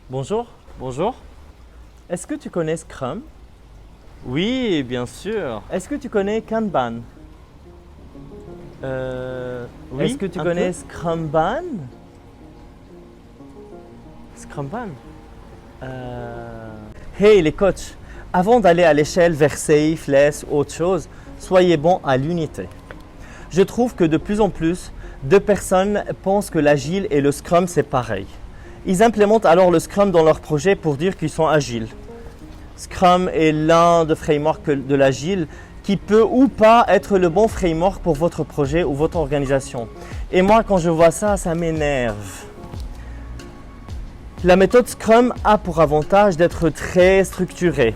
Bonjour, bonjour. Est-ce que tu connais Scrum? Oui, bien sûr. Est-ce que tu connais Kanban? Oui, est-ce que tu connais Scrumban? Scrumban? Hey les coachs, avant d'aller à l'échelle vers safe, less, autre chose, soyez bons à l'unité. Je trouve que de plus en plus de personnes pensent que l'agile et le Scrum c'est pareil. Ils implémentent alors le Scrum dans leur projet pour dire qu'ils sont agiles. Scrum est l'un des frameworks de l'agile qui peut ou pas être le bon framework pour votre projet ou votre organisation. Et moi, quand je vois ça, ça m'énerve. La méthode Scrum a pour avantage d'être très structurée.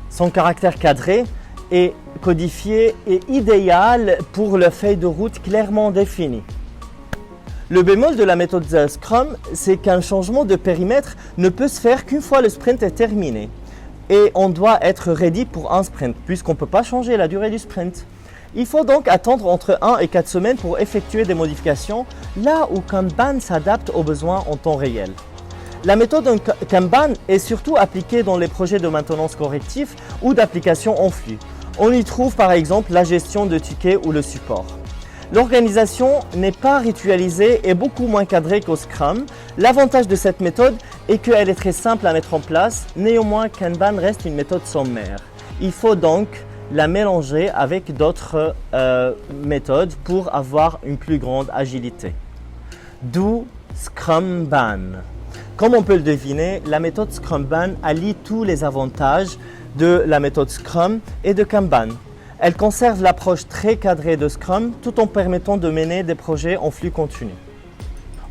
Son caractère cadré et codifié est idéal pour le feuille de route clairement définie. Le bémol de la méthode Scrum, c'est qu'un changement de périmètre ne peut se faire qu'une fois le sprint est terminé. Et on doit être ready pour un sprint, puisqu'on ne peut pas changer la durée du sprint. Il faut donc attendre entre 1 et 4 semaines pour effectuer des modifications, là où Kanban s'adapte aux besoins en temps réel. La méthode Kanban est surtout appliquée dans les projets de maintenance corrective ou d'application en flux. On y trouve par exemple la gestion de tickets ou le support. L'organisation n'est pas ritualisée et beaucoup moins cadrée qu'au Scrum. L'avantage de cette méthode est qu'elle est très simple à mettre en place. Néanmoins, Kanban reste une méthode sommaire. Il faut donc la mélanger avec d'autres méthodes pour avoir une plus grande agilité. D'où Scrumban. Comme on peut le deviner, la méthode Scrumban allie tous les avantages de la méthode Scrum et de Kanban. Elle conserve l'approche très cadrée de Scrum tout en permettant de mener des projets en flux continu.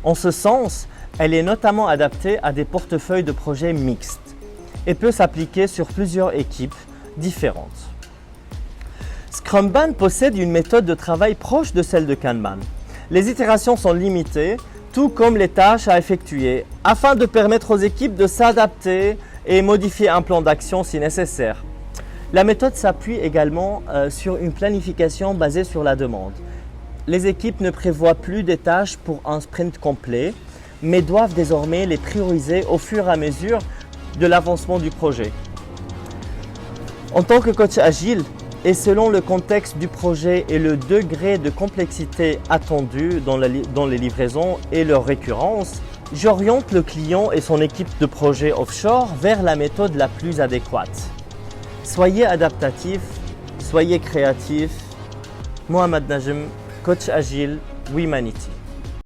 En ce sens, elle est notamment adaptée à des portefeuilles de projets mixtes et peut s'appliquer sur plusieurs équipes différentes. Scrumban possède une méthode de travail proche de celle de Kanban. Les itérations sont limitées, tout comme les tâches à effectuer, afin de permettre aux équipes de s'adapter et modifier un plan d'action si nécessaire. La méthode s'appuie également sur une planification basée sur la demande. Les équipes ne prévoient plus des tâches pour un sprint complet, mais doivent désormais les prioriser au fur et à mesure de l'avancement du projet. En tant que coach agile, et selon le contexte du projet et le degré de complexité attendu dans les livraisons et leur récurrence, j'oriente le client et son équipe de projet offshore vers la méthode la plus adéquate. Soyez adaptatif, soyez créatif. Mohamed Najm, coach agile, Wemanity.